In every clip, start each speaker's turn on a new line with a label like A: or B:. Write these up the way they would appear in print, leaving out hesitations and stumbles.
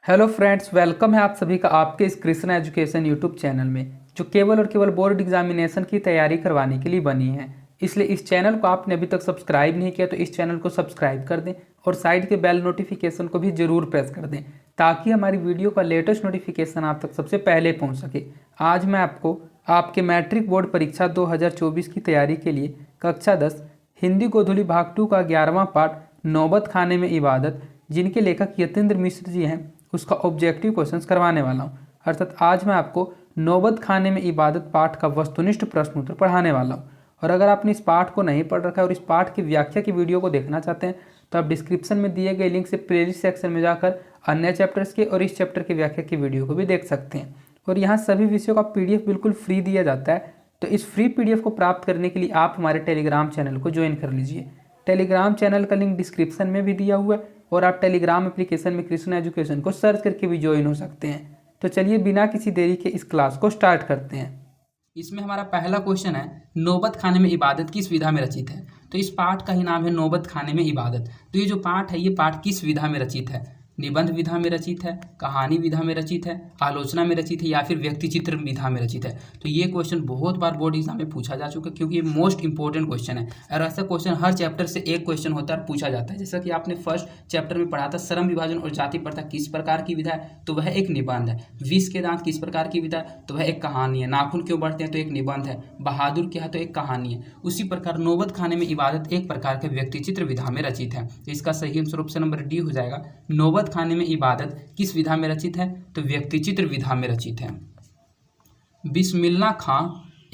A: Hello friends, welcome है आप सभी का आपके इस कृष्णा एजुकेशन यूट्यूब चैनल में, जो केवल और केवल बोर्ड एग्जामिनेशन की तैयारी करवाने के लिए बनी है। इसलिए इस चैनल को आपने अभी तक सब्सक्राइब नहीं किया तो इस चैनल को सब्सक्राइब कर दें और साइड के बेल नोटिफिकेशन को भी जरूर प्रेस कर दें, ताकि हमारी वीडियो का लेटेस्ट नोटिफिकेशन आप तक सबसे पहले पहुँच सके। आज मैं आपको आपके मैट्रिक बोर्ड परीक्षा 2024 की तैयारी के लिए कक्षा 10 हिंदी गोधूली भाग 2 का 11वां पाठ नौबत खाने में इबादत, जिनके लेखक यतीन्द्र मिश्र जी हैं, उसका ऑब्जेक्टिव क्वेश्चंस करवाने वाला हूँ। अर्थात आज मैं आपको नौबत खाने में इबादत पाठ का वस्तुनिष्ठ प्रश्न उत्तर पढ़ाने वाला हूँ। और अगर आपने इस पाठ को नहीं पढ़ रखा है और इस पाठ की व्याख्या की वीडियो को देखना चाहते हैं तो आप डिस्क्रिप्शन में दिए गए लिंक से प्लेलिस्ट सेक्शन में जाकर अन्य चैप्टर्स के और इस चैप्टर की व्याख्या की वीडियो को भी देख सकते हैं। और यहाँ सभी विषयों का PDF बिल्कुल फ्री दिया जाता है। तो इस फ्री PDF को प्राप्त करने के लिए आप हमारे टेलीग्राम चैनल को ज्वाइन कर लीजिए। टेलीग्राम चैनल का लिंक डिस्क्रिप्शन में भी दिया हुआ है और आप टेलीग्राम एप्लीकेशन में कृष्णा एजुकेशन को सर्च करके भी ज्वाइन हो सकते हैं। तो चलिए बिना किसी देरी के इस क्लास को स्टार्ट करते हैं। इसमें हमारा पहला क्वेश्चन है, नौबत खाने में इबादत किस विधा में रचित है। तो इस पाठ का ही नाम है नौबत खाने में इबादत। तो ये जो पाठ है ये पाठ किस विधा में रचित है? निबंध विधा में रचित है, कहानी विधा में रचित है, आलोचना में रचित है या फिर व्यक्ति चित्र विधा में रचित है। तो ये क्वेश्चन बहुत बार बोर्ड एग्जाम में पूछा जा चुका है, क्योंकि ये मोस्ट इंपॉर्टेंट क्वेश्चन है। और ऐसा क्वेश्चन हर चैप्टर से एक क्वेश्चन होता है और पूछा जाता है। जैसा कि आपने फर्स्ट चैप्टर में पढ़ा था, श्रम विभाजन और जाति प्रथा किस प्रकार की विधा है, तो वह एक निबंध है। विष के दांत किस प्रकार की विधा है, तो वह एक कहानी है। नाखून क्यों बढ़ते हैं, तो एक निबंध है। बहादुर क्या है, तो एक कहानी है। उसी प्रकार नौबत खाने में इबादत एक प्रकार के व्यक्ति चित्र विधा में रचित है। तो इसका सही आंसर ऑप्शन नंबर डी हो जाएगा। नौबत खाने में इबादत किस विधा में रचित है, तो व्यक्ति चित्र विधा में रचित है। बिस्मिल्लाह खां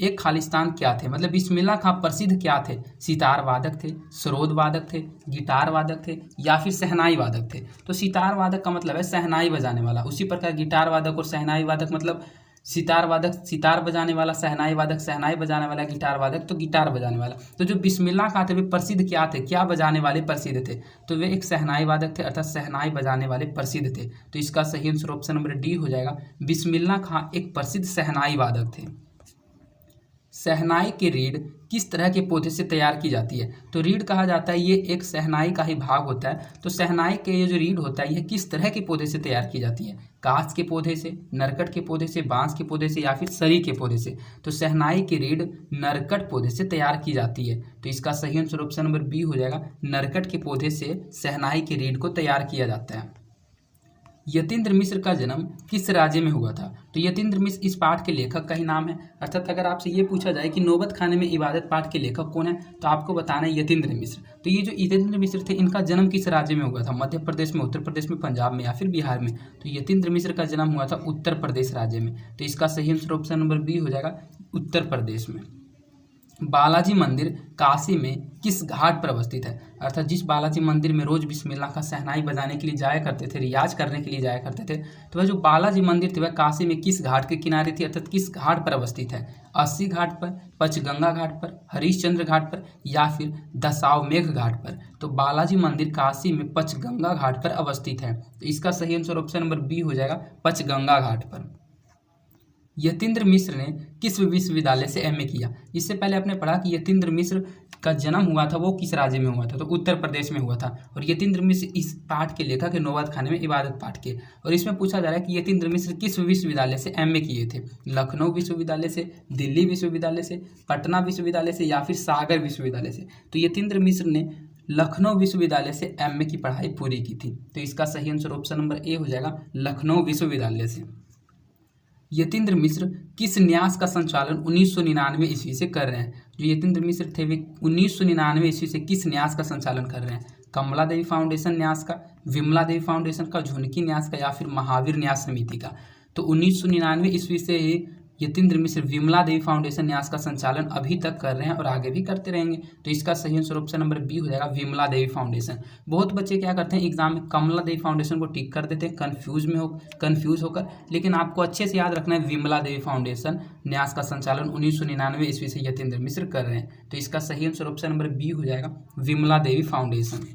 A: एक खालिस्तान क्या थे, मतलब बिस्मिल्लाह खां प्रसिद्ध क्या थे? सितार वादक थे, सरोद वादक थे, गिटार वादक थे या फिर शहनाई वादक थे। तो सितार वादक का मतलब है शहनाई बजाने वाला। उसी प्रकार गिटार वादक और शहनाई वादक मतलब सितार वादक सितार बजाने वाला, शहनाई वादक शहनाई बजाने वाला, गिटार वादक तो गिटार बजाने वाला। तो जो बिस्मिल्लाह खां थे वे प्रसिद्ध क्या थे, क्या बजाने वाले प्रसिद्ध थे? तो वे एक शहनाई वादक थे, अर्थात शहनाई बजाने वाले प्रसिद्ध थे। तो इसका सही आंसर ऑप्शन नंबर डी हो जाएगा। बिस्मिल्लाह खां एक प्रसिद्ध शहनाई वादक थे। शहनाई की रीढ़ किस तरह के पौधे से तैयार की जाती है? तो रीढ़ कहा जाता है ये एक शहनाई का ही भाग होता है। तो शहनाई के ये जो रीढ़ होता है यह किस तरह के पौधे से तैयार की जाती है? कांच के पौधे से, नरकट के पौधे से, बांस के पौधे से या फिर सरी के पौधे से? तो शहनाई की रीढ़ नरकट पौधे से तैयार की जाती है। तो इसका सही आंसर ऑप्शन नंबर बी हो जाएगा। नरकट के पौधे से शहनाई की रीढ़ को तैयार किया जाता है। यतीन्द्र मिश्र का जन्म किस राज्य में हुआ था? तो यतीन्द्र मिश्र इस पाठ के लेखक का ही नाम है। अर्थात अगर आपसे ये पूछा जाए कि नौबत खाने में इबादत पाठ के लेखक कौन है, तो आपको बताना है यतीन्द्र मिश्र। तो ये जो यतीन्द्र मिश्र थे इनका जन्म किस राज्य में हुआ था? मध्य प्रदेश में, उत्तर प्रदेश में, पंजाब में या फिर बिहार में? तो यतीन्द्र मिश्र का जन्म हुआ था उत्तर प्रदेश राज्य में। तो इसका सही आंसर ऑप्शन नंबर बी हो जाएगा, उत्तर प्रदेश में। बालाजी मंदिर काशी में किस घाट पर अवस्थित है? अर्थात जिस बालाजी मंदिर में रोज बिस्मिल्लाह का शहनाई बजाने के लिए जाया करते थे, रियाज करने के लिए जाया करते थे, तो वह जो बालाजी मंदिर थी वह काशी में किस घाट के किनारे थी, अर्थात किस घाट पर अवस्थित है? अस्सी घाट पर, पंचगंगा घाट पर, हरिश्चंद्र घाट पर या फिर दशावमेघ घाट पर? तो बालाजी मंदिर काशी में पंचगंगा घाट पर अवस्थित है। तो इसका सही आंसर ऑप्शन नंबर बी हो जाएगा, पंचगंगा घाट पर। यतीन्द्र मिश्र ने किस विश्वविद्यालय से MA किया? इससे पहले आपने पढ़ा कि यतीन्द्र मिश्र का जन्म हुआ था वो किस राज्य में हुआ था, तो उत्तर प्रदेश में हुआ था। और यतीन्द्र मिश्र इस पाठ के लेखक है नौबत खाने में इबादत पाठ के। और इसमें पूछा जा रहा है कि यतीन्द्र मिश्र किस विश्वविद्यालय से MA किए थे? लखनऊ विश्वविद्यालय से, दिल्ली विश्वविद्यालय से, पटना विश्वविद्यालय से या फिर सागर विश्वविद्यालय से? तो यतीन्द्र मिश्र ने लखनऊ विश्वविद्यालय से MA की पढ़ाई पूरी की थी। तो इसका सही आंसर ऑप्शन नंबर ए हो जाएगा, लखनऊ विश्वविद्यालय से। यतीन्द्र मिश्र किस न्यास का संचालन 1999 ईस्वी से कर रहे हैं? जो यतीन्द्र मिश्र थे वे 1999 ईस्वी से किस न्यास का संचालन कर रहे हैं? कमला देवी फाउंडेशन न्यास का, विमला देवी फाउंडेशन का, झुनकी न्यास का या फिर महावीर न्यास समिति का? तो 1999 ईस्वी से ही यतीन्द्र मिश्र विमला देवी फाउंडेशन न्यास का संचालन अभी तक कर रहे हैं और आगे भी करते रहेंगे। तो इसका सही आंसर ऑप्शन नंबर बी हो जाएगा, विमला देवी फाउंडेशन। बहुत बच्चे क्या करते हैं एग्जाम में कमला देवी फाउंडेशन को टिक कर देते हैं कंफ्यूज होकर, लेकिन आपको अच्छे से याद रखना है विमला देवी फाउंडेशन न्यास का संचालन 1999 ईस्वी से यतीन्द्र मिश्र कर रहे हैं। तो इसका सही आंसर ऑप्शन नंबर बी हो जाएगा, विमला देवी फाउंडेशन।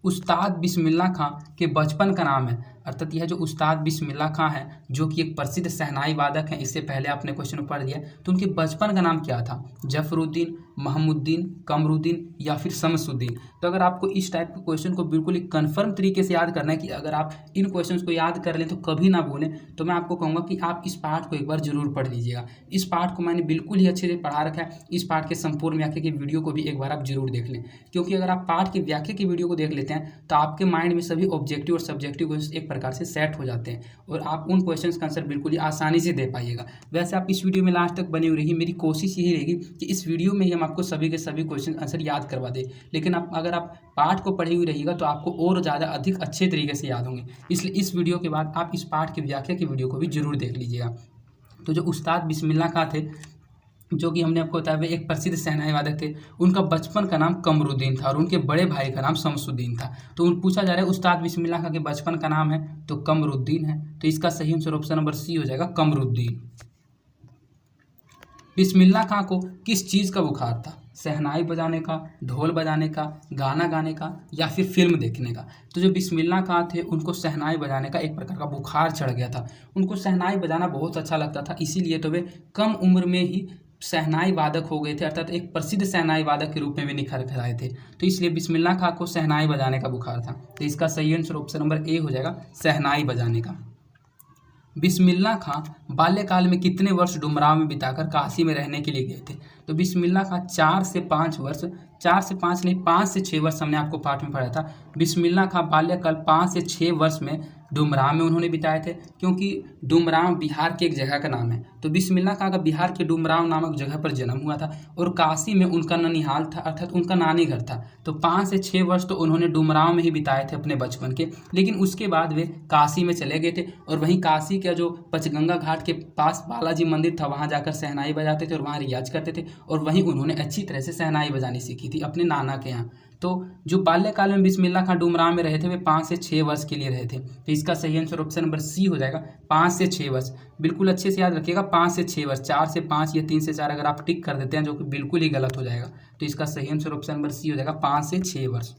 A: उस्ताद बिस्मिल्लाह खां के बचपन का नाम है? अर्थात यह जो उस्ताद बिस्मिल्लाह खां है जो कि एक प्रसिद्ध शहनाई वादक हैं, इससे पहले आपने क्वेश्चन पढ़ लिया, तो उनके बचपन का नाम क्या था? जफरुद्दीन, महमुद्दीन, कमरुद्दीन या फिर शमसुद्दीन। तो अगर आपको इस टाइप के क्वेश्चन को बिल्कुल ही कन्फर्म तरीके से याद करना है कि अगर आप इन क्वेश्चंस को याद कर लें तो कभी ना भूलें, तो मैं आपको कहूँगा कि आप इस पाठ को एक बार जरूर पढ़ लीजिएगा। इस पाठ को मैंने बिल्कुल ही अच्छे से पढ़ा रखा है। इस पाठ के संपूर्ण व्याख्या की वीडियो को भी एक बार आप जरूर देख लें, क्योंकि अगर आप पाठ की व्याख्या की वीडियो को देख लेते हैं तो आपके माइंड में सभी ऑब्जेक्टिव और सब्जेक्टिव क्वेश्चन एक प्रकार से सेट हो जाते हैं और आप उन क्वेश्चंस का आंसर बिल्कुल ही आसानी से दे पाइएगा। वैसे आप इस वीडियो में लास्ट तक बने हुए रहिए। मेरी कोशिश यही रहेगी कि इस वीडियो में ही हम आपको सभी के सभी क्वेश्चन आंसर याद करवा दें, लेकिन अगर आप पाठ को पढ़े हुए रहिएगा तो आपको और ज़्यादा अधिक अच्छे तरीके से याद होंगे। इसलिए इस वीडियो के बाद आप इस पाठ की व्याख्या की वीडियो को भी जरूर देख लीजिएगा। तो जो उस्ताद बिस्मिल्लाह खां थे, जो कि हमने आपको बताया वे एक प्रसिद्ध शहनाई वादक थे, उनका बचपन का नाम कमरुद्दीन था और उनके बड़े भाई का नाम शमसुद्दीन था। तो पूछा जा रहा है उस्ताद बिस्मिल्लाह खां के बचपन का नाम है तो कमरुद्दीन है, तो इसका सही आंसर ऑप्शन नंबर सी हो जाएगा, कमरुद्दीन। बिस्मिल्लाह खां को किस चीज़ का बुखार था? शहनाई बजाने का, ढोल बजाने का, गाना गाने का या फिर फिल्म देखने का? तो जो बिस्मिल्लाह खां थे उनको शहनाई बजाने का एक प्रकार का बुखार चढ़ गया था। उनको शहनाई बजाना बहुत अच्छा लगता था, इसीलिए तो वे कम उम्र में ही शहनाई वादक हो गए थे, अर्थात एक प्रसिद्ध शहनाई वादक के रूप में भी निखर कर आए थे। तो इसलिए बिस्मिल्लाह खां को शहनाई बजाने का बुखार था। तो इसका सही आंसर ऑप्शन नंबर ए हो जाएगा, शहनाई बजाने का। बिस्मिल्लाह खां बाल्यकाल में कितने वर्ष डुमरांव में बिताकर काशी में रहने के लिए गए थे? तो बिस्मिल्लाह खां 4 से 5 वर्ष, 4 से 5 नहीं 5 से 6 वर्ष हमने आपको पाठ में पढ़ा था। बिस्मिल्लाह खां बाल्यकाल 5 से 6 वर्ष में डुमरांव में उन्होंने बिताए थे, क्योंकि डुमरांव बिहार के एक जगह का नाम है। तो बिस्मिल्लाह खां का बिहार के डुमरांव नामक जगह पर जन्म हुआ था और काशी में उनका ननिहाल था, अर्थात उनका नानी घर था। तो 5 से 6 वर्ष तो उन्होंने डुमरांव में ही बिताए थे अपने बचपन के, लेकिन उसके बाद वे काशी में चले गए थे और वहीं काशी का जो पंचगंगा घाट के पास बालाजी मंदिर था वहाँ जाकर शहनाई बजाते थे और वहाँ रियाज करते थे और वहीं उन्होंने अच्छी तरह से शहनाई बजानी सीखी थी अपने नाना के यहाँ। तो जो बाल्यकाल में बिस्मिल्लाह खां डुमरांव में रहे थे वे 5 से 6 वर्ष के लिए रहे थे। तो इसका सही आंसर ऑप्शन नंबर सी हो जाएगा, 5 से 6 वर्ष। बिल्कुल अच्छे से याद रखिएगा, 5 से 6 वर्ष, 4 से 5 या 3 से 4 अगर आप टिक कर देते हैं जो कि बिल्कुल ही गलत हो जाएगा। तो इसका सही आंसर ऑप्शन नंबर सी हो जाएगा, 5 से 6 वर्ष।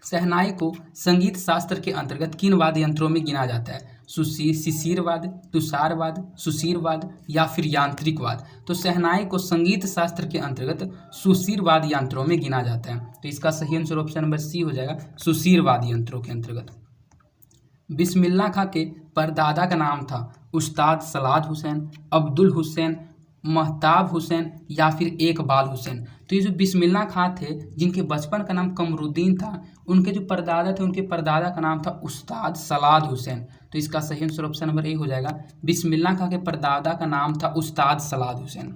A: शहनाई को संगीत शास्त्र के अंतर्गत किन वाद्य यंत्रों में गिना जाता है? शिशिरवाद, तुषारवाद, सुशीरवाद या फिर यांत्रिक वाद? तो शहनाई को संगीत शास्त्र के अंतर्गत सुशीरवाद यंत्रों में गिना जाता है। तो इसका सही आंसर ऑप्शन नंबर सी हो जाएगा, सुशीरवाद यंत्रों के अंतर्गत। बिस्मिल्लाह खां के परदादा का नाम था उस्ताद सलाद हुसैन, अब्दुल हुसैन, महताब हुसैन या फिर एकबाल हुसैन? तो ये जो बिस्मिल्लाह खां थे जिनके बचपन का नाम कमरुद्दीन था, उनके जो परदादा थे उनके परदादा का नाम था उस्ताद सलाद हुसैन। तो इसका सही आंसर ऑप्शन नंबर ए हो जाएगा, बिस्मिल्लाह खां के परदादा का नाम था उस्ताद सलाद हुसैन।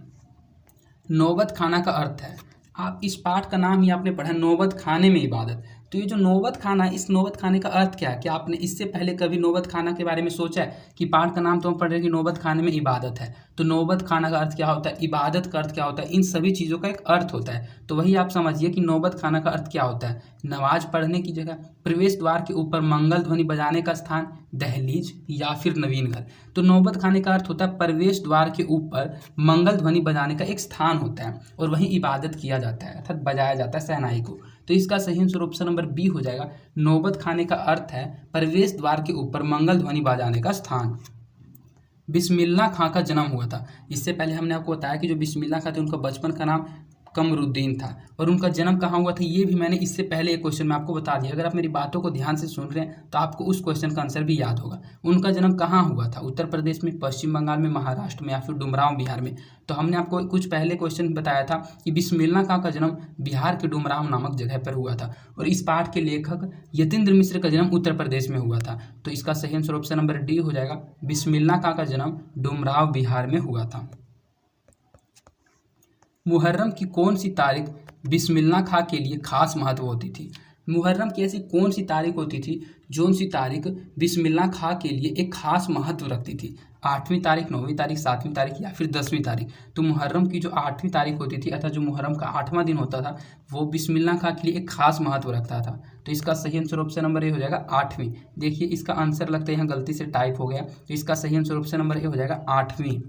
A: नौबत खाना का अर्थ है, आप इस पाठ का नाम ही आपने पढ़ा, नौबत खाने में इबादत। तो ये जो नौबत खाना है, इस नौबत खाने का अर्थ क्या है? क्या आपने इससे पहले कभी नौबत खाना के बारे में सोचा है कि पाठ का नाम तो हम पढ़ रहे हैं कि नौबत खाने में इबादत है, तो नौबत खाना का अर्थ क्या होता है, इबादत का अर्थ क्या होता है, इन सभी चीज़ों का एक अर्थ होता है। तो वही आप समझिए कि नौबत खाना का अर्थ क्या होता है, नमाज पढ़ने की जगह, प्रवेश द्वार के ऊपर मंगल ध्वनि बजाने का स्थान, दहलीज या फिर नवीन घर। तो नौबत खाने का अर्थ होता है प्रवेश द्वार के ऊपर मंगल ध्वनि बजाने का एक स्थान होता है और वहीं इबादत किया जाता है, अर्थात बजाया जाता है शहनाई को। तो इसका सही आंसर ऑप्शन नंबर बी हो जाएगा, नौबत खाने का अर्थ है प्रवेश द्वार के ऊपर मंगल ध्वनि बजाने का स्थान। बिस्मिल्लाह खां का जन्म हुआ था, इससे पहले हमने आपको बताया कि जो बिस्मिल्लाह खां थे उनका बचपन का नाम कमरुद्दीन था और उनका जन्म कहाँ हुआ था ये भी मैंने इससे पहले एक क्वेश्चन में आपको बता दिया। अगर आप मेरी बातों को ध्यान से सुन रहे हैं तो आपको उस क्वेश्चन का आंसर भी याद होगा। उनका जन्म कहाँ हुआ था? उत्तर प्रदेश में, पश्चिम बंगाल में, महाराष्ट्र में या फिर डुमरांव बिहार में? तो हमने आपको कुछ पहले क्वेश्चन बताया था कि बिस्मिल्लाह खां का जन्म बिहार के डुमरांव नामक जगह पर हुआ था और इस पाठ के लेखक यतीन्द्र मिश्र का जन्म उत्तर प्रदेश में हुआ था। तो इसका सही आंसर ऑप्शन नंबर डी हो जाएगा, बिस्मिल्लाह खां का जन्म डुमरांव बिहार में हुआ था। मुहर्रम की कौन सी तारीख बिस्मिल्लाह खां के लिए खास महत्व होती थी? मुहर्रम की ऐसी कौन सी तारीख होती थी जो सी तारीख बिस्मिल्लाह खां के लिए एक खास महत्व रखती थी? 8वीं तारीख, 9वीं तारीख, 7वीं तारीख या फिर 10वीं तारीख? तो मुहर्रम की जो 8वीं तारीख होती थी अर्थात जो मुहर्रम का 8वां दिन होता था वो बिस्मिल्लाह खां के लिए एक खास महत्व रखता था। तो इसका सही आंसर ऑप्शन नंबर ए हो जाएगा 8वीं। देखिए इसका आंसर लगता है यहाँ गलती से टाइप हो गया, तो इसका सही आंसर ऑप्शन नंबर ए हो जाएगा 8वीं।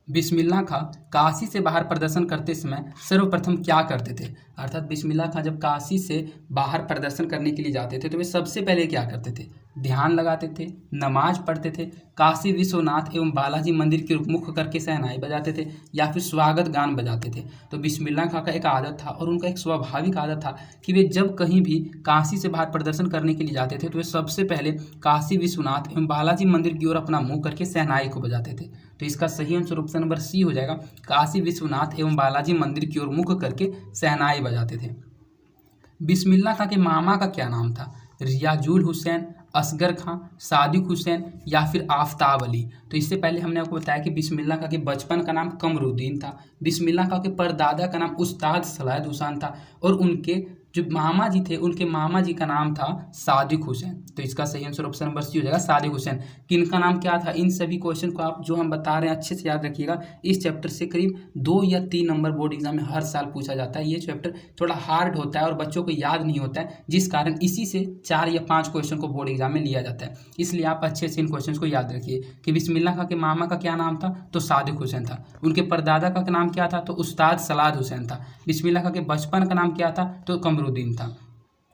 A: बिस्मिल्लाह खां काशी से बाहर प्रदर्शन करते समय सर्वप्रथम क्या करते थे। अर्थात बिस्मिल्लाह खां जब काशी से बाहर प्रदर्शन करने के लिए जाते थे तो वे सबसे पहले क्या करते थे, ध्यान लगाते थे, नमाज पढ़ते थे, काशी विश्वनाथ एवं बालाजी मंदिर के मुख करके शहनाई बजाते थे या फिर स्वागत गान बजाते थे। तो बिस्मिल्लाह खां का एक आदत था और उनका एक स्वाभाविक आदत था कि वे जब कहीं भी काशी से बाहर प्रदर्शन करने के लिए जाते थे तो वे सबसे पहले काशी विश्वनाथ एवं बालाजी मंदिर की ओर अपना मुंह करके शहनाई को बजाते थे। तो इसका सही आंसर ऑप्शन नंबर सी हो जाएगा, काशी विश्वनाथ एवं बालाजी मंदिर की ओर मुख करके शहनाई बजाते थे। बिस्मिल्लाह खां के मामा का क्या नाम था, रियाजुल हुसैन, असगर खां, सादिक हुसैन या फिर आफताब अली। तो इससे पहले हमने आपको बताया कि बिस्मिल्लाह खां के बचपन का नाम कमरुद्दीन था, बिस्मिल्लाह खां के परदादा का नाम उस्ताद सलायद हुसैन था और उनके जो मामा जी थे उनके मामा जी का नाम था सादिक हुसैन। तो इसका सही आंसर ऑप्शन नंबर सी हो जाएगा, सादिक हुसैन। किनका नाम क्या था, इन सभी क्वेश्चन को आप जो हम बता रहे हैं अच्छे से याद रखिएगा। इस चैप्टर से करीब 2 या 3 नंबर बोर्ड एग्जाम में हर साल पूछा जाता है। ये चैप्टर थोड़ा हार्ड होता है और बच्चों को याद नहीं होता है, जिस कारण इसी से 4 या 5 क्वेश्चन को बोर्ड एग्जाम में लिया जाता है। इसलिए आप अच्छे से इन क्वेश्चन को याद रखिए कि बिस्मिल्लाह खां के मामा का क्या नाम था, तो सादिक हुसैन था। उनके परदादा का नाम क्या था, तो उस्ताद सलाद हुसैन था। बिस्मिल्लाह खां के बचपन का नाम क्या था, तो कमरुद्दीन था।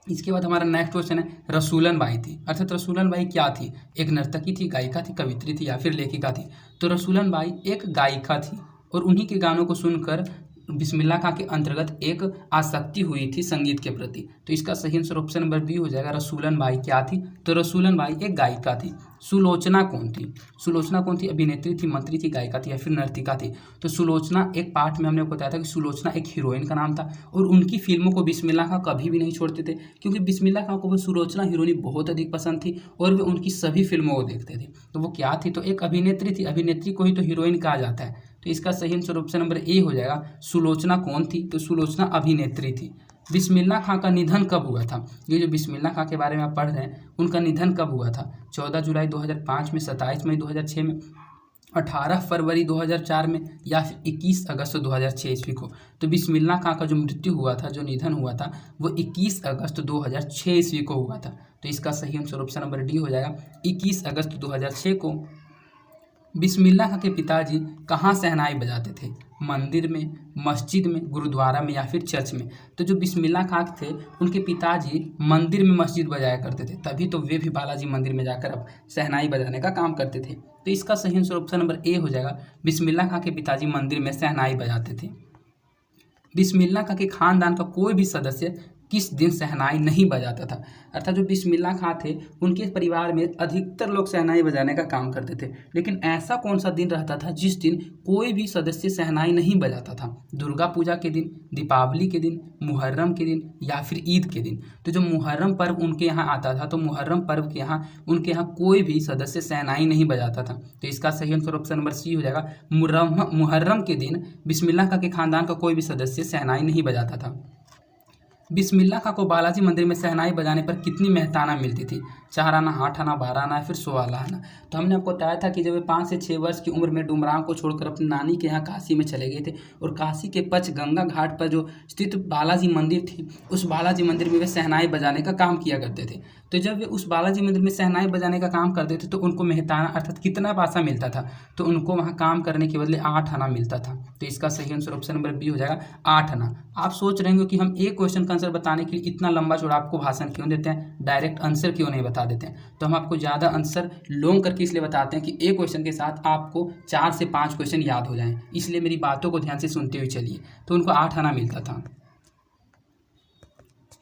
A: इसके बाद हमारा नेक्स्ट क्वेश्चन है, रसूलन बाई थी। अर्थात रसूलन बाई क्या थी, एक नर्तकी थी, गायिका थी, कवित्री थी या फिर लेखिका थी। तो रसूलन बाई एक गायिका थी और उन्हीं के गानों को सुनकर बिस्मिल्लाह खां के अंतर्गत एक आसक्ति हुई थी संगीत के प्रति। तो इसका सही आंसर ऑप्शन नंबर बी हो जाएगा, रसूलन बाई क्या थी, तो रसूलन बाई एक गायिका थी। सुलोचना कौन थी, सुलोचना कौन थी, अभिनेत्री थी, मंत्री थी, गायिका थी या फिर नर्तिका थी। तो सुलोचना एक पार्ट में हमने बताया था कि सुलोचना एक हीरोइन का नाम था और उनकी फिल्मों को बिस्मिल्लाह खां कभी भी नहीं छोड़ते थे, क्योंकि बिस्मिल्लाह खां को वो सुलोचना हीरोइन बहुत अधिक पसंद थी और वे उनकी सभी फिल्मों को देखते थे। तो वो क्या थी, तो एक अभिनेत्री थी, अभिनेत्री को ही तो हीरोइन कहा जाता है। तो इसका सही आंसर ऑप्शन नंबर ए हो जाएगा, सुलोचना कौन थी, तो सुलोचना अभिनेत्री थी। बिस्मिल्लाह खां का निधन कब हुआ था, ये जो बिस्मिल्लाह खां के बारे में आप पढ़ रहे हैं उनका निधन कब हुआ था, 14 जुलाई 2005 में, 27 मई 2006 में, 18 फरवरी 2004 में या फिर 21 अगस्त 2006 ईस्वी को। तो बिस्मिल्लाह खां का जो मृत्यु हुआ था, जो निधन हुआ था, वो 21 अगस्त 2006 ईस्वी को हुआ था। तो इसका सही आंसर ऑप्शन नंबर डी हो जाएगा, 21 अगस्त 2006 को। बिस्मिल्लाह खां के पिताजी कहाँ शहनाई बजाते थे, मंदिर में, मस्जिद में, गुरुद्वारा में या फिर चर्च में। तो जो बिस्मिल्लाह खां थे उनके पिताजी मंदिर में मस्जिद बजाया करते थे, तभी तो वे भी बालाजी मंदिर में जाकर अब शहनाई बजाने का काम करते थे। तो इसका सही आंसर ऑप्शन नंबर ए हो जाएगा, बिस्मिल्लाह खां के पिताजी मंदिर में शहनाई बजाते थे। बिस्मिल्लाह खां के खानदान का कोई भी सदस्य किस दिन शहनाई नहीं बजाता था। अर्थात जो बिस्मिल्लाह खां थे उनके परिवार में अधिकतर लोग शहनाई बजाने का काम करते थे, लेकिन ऐसा कौन सा दिन रहता था जिस दिन कोई भी सदस्य शहनाई नहीं बजाता था। दुर्गा पूजा के दिन, दीपावली के दिन, मुहर्रम के दिन या फिर ईद के दिन। तो जो मुहर्रम पर्व उनके यहाँ आता था, तो मुहर्रम पर्व के यहाँ उनके यहाँ कोई भी सदस्य शहनाई नहीं बजाता था। तो इसका सही आंसर ऑप्शन नंबर सी हो जाएगा, मुहर्रम के दिन बिस्मिल्लाह खां के खानदान का कोई भी सदस्य शहनाई नहीं बजाता था। बिस्मिल्लाह खां को बालाजी मंदिर में शहनाई बजाने पर कितनी मेहताना मिलती थी, 4 आना, 8 आना, 12 आना या फिर 16 आना। तो हमने आपको बताया था कि जब वे 5 से 6 वर्ष की उम्र में डुमरांव को छोड़कर अपनी नानी के यहाँ काशी में चले गए थे और काशी के पंचगंगा घाट पर जो स्थित बालाजी मंदिर थी, उस बालाजी मंदिर में वे शहनाई बजाने का काम किया करते थे। तो जब वे उस बालाजी मंदिर में शहनाई बजाने का काम करते थे तो उनको मेहताना अर्थात कितना पैसा मिलता था, तो उनको वहाँ काम करने के बदले 8 आना मिलता था। तो इसका सही आंसर ऑप्शन नंबर बी हो जाएगा, 8 आना। आप सोच रहे होंगे कि हम एक क्वेश्चन का आंसर बताने के लिए इतना लंबा चौड़ा आपको भाषण क्यों देते हैं, डायरेक्ट आंसर क्यों नहीं बता देते हैं। तो हम आपको ज़्यादा आंसर लॉन्ग करके इसलिए बताते हैं कि एक क्वेश्चन के साथ आपको 4 से 5 क्वेश्चन याद हो जाएं, इसलिए मेरी बातों को ध्यान से सुनते हुए चलिए। तो उनको 8 आना मिलता था।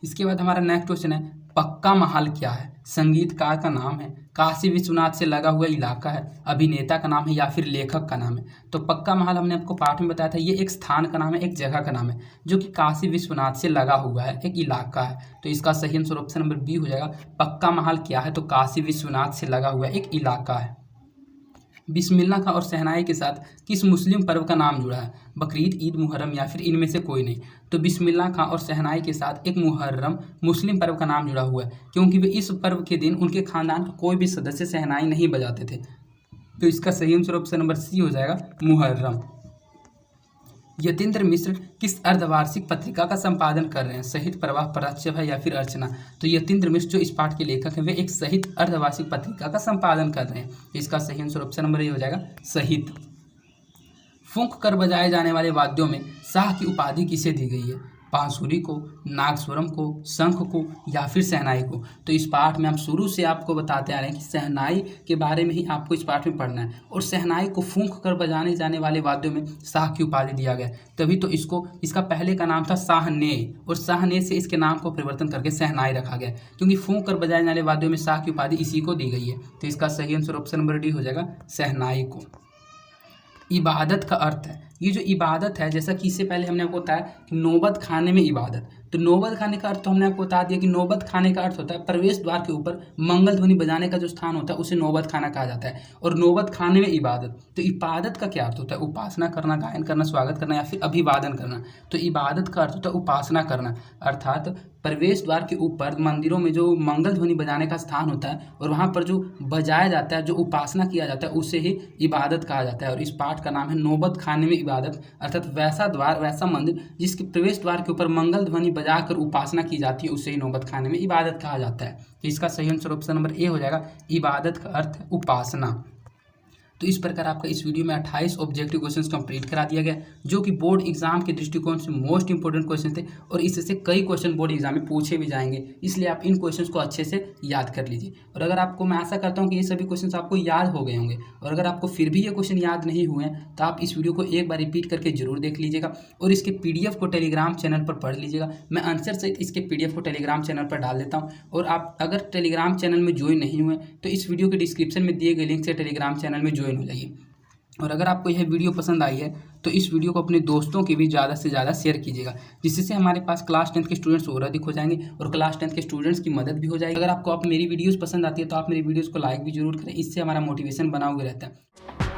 A: इसके बाद हमारा नेक्स्ट क्वेश्चन है, पक्का महल क्या है, संगीतकार का नाम है, काशी विश्वनाथ से लगा हुआ इलाका है, अभिनेता का नाम है या फिर लेखक का नाम है। तो पक्का महल हमने आपको पाठ में बताया था, ये एक स्थान का नाम है, एक जगह का नाम है जो कि काशी विश्वनाथ से लगा हुआ है, एक इलाका है। तो इसका सही आंसर ऑप्शन नंबर बी हो जाएगा, पक्का महल क्या है, तो काशी विश्वनाथ से लगा हुआ एक इलाका है। बिस्मिल्लाह खां और शहनाई के साथ किस मुस्लिम पर्व का नाम जुड़ा है, बकरीद, ईद, मुहर्रम या फिर इनमें से कोई नहीं। तो बिस्मिल्लाह खां और शहनाई के साथ एक मुहर्रम मुस्लिम पर्व का नाम जुड़ा हुआ है, क्योंकि वे इस पर्व के दिन उनके खानदान का कोई भी सदस्य शहनाई नहीं बजाते थे। तो इसका सही आंसर ऑप्शन नंबर सी हो जाएगा, मुहर्रम। यतीन्द्र मिश्र किस अर्धवार्षिक पत्रिका का संपादन कर रहे हैं, साहित्य, प्रवाह, प्राच्य या फिर अर्चना। तो यतीन्द्र मिश्र जो इस पाठ के लेखक हैं वे एक साहित्य अर्धवार्षिक पत्रिका का संपादन कर रहे हैं। इसका सही आंसर ऑप्शन नंबर ए हो जाएगा, साहित्य। फूंक कर बजाए जाने वाले वाद्यों में शाह की उपाधि किसे दी गई है? बांसुरी को, नागस्वरम को, शंख को या फिर शहनाई को? तो इस पाठ में हम शुरू से आपको बताते आ रहे हैं कि शहनाई के बारे में ही आपको इस पाठ में पढ़ना है, और शहनाई को फूंक कर बजाने जाने वाले वाद्यों में शाह की उपाधि दिया गया, तभी तो इसका पहले का नाम था शाहने, और शाहने से इसके नाम को परिवर्तन करके शहनाई रखा गया, क्योंकि फूंक कर बजाए जाने वाले वाद्यों में शाह की उपाधि इसी को दी गई है। तो इसका सही आंसर ऑप्शन नंबर डी हो जाएगा, शहनाई को। इबादत का अर्थ है, ये जो इबादत है, जैसा कि इससे पहले हमने आपको बताया कि नौबत खाने में इबादत, तो नौबत खाने का अर्थ तो हमने आपको बता दिया कि नौबत खाने का अर्थ होता है प्रवेश द्वार के ऊपर मंगल ध्वनि बजाने का जो स्थान होता है उसे नौबत खाना कहा जाता है, और नौबत खाने में इबादत। तो इबादत का क्या अर्थ होता है? उपासना करना, गायन करना, स्वागत करना या फिर अभिवादन करना। तो इबादत का अर्थ होता है उपासना करना, अर्थात प्रवेश द्वार के ऊपर मंदिरों में जो मंगल ध्वनि बजाने का स्थान होता है और वहाँ पर जो बजाया जाता है, जो उपासना किया जाता है, उसे ही इबादत कहा जाता है। और इस पाठ का नाम है नौबत खाने में इबादत, अर्थात वैसा द्वार, वैसा मंदिर जिसके प्रवेश द्वार के ऊपर मंगल ध्वनि बजाकर उपासना की जाती है, उसे ही नौबत खाने में इबादत कहा जाता है। तो इसका सही आंसर ऑप्शन नंबर ए हो जाएगा, इबादत का अर्थ है उपासना। तो इस प्रकार आपका इस वीडियो में 28 ऑब्जेक्टिव क्वेश्चंस कंप्लीट करा दिया गया, जो कि बोर्ड एग्जाम के दृष्टिकोण से मोस्ट इंपोर्टेंट क्वेश्चन थे, और इससे कई क्वेश्चन बोर्ड एग्जाम में पूछे भी जाएंगे, इसलिए आप इन क्वेश्चंस को अच्छे से याद कर लीजिए। और अगर आपको, मैं आशा करता हूं कि ये सभी क्वेश्चन आपको याद हो गए होंगे, और अगर आपको फिर भी ये क्वेश्चन याद नहीं हुए हैं तो आप इस वीडियो को एक बार रिपीट करके जरूर देख लीजिएगा, और इसके PDF को टेलीग्राम चैनल पर पढ़ लीजिएगा। मैं आंसर सहित इसके PDF को टेलीग्राम चैनल पर डाल देता हूँ, और आप अगर टेलीग्राम चैनल में ज्वाइन नहीं हुए तो इस वीडियो के डिस्क्रिप्शन में दिए गए लिंक से टेलीग्राम चैनल में ज्वाइन हो जाइए। और अगर आपको यह वीडियो पसंद आई है तो इस वीडियो को अपने दोस्तों के भी ज़्यादा से ज़्यादा शेयर कीजिएगा, जिससे हमारे पास क्लास 10 के स्टूडेंट्स और अधिक हो जाएंगे और क्लास 10 के स्टूडेंट्स की मदद भी हो जाएगी। अगर आपको मेरी वीडियोस पसंद आती है तो आप मेरी वीडियोस को लाइक भी जरूर करें, इससे हमारा मोटिवेशन बना हुआ रहता है।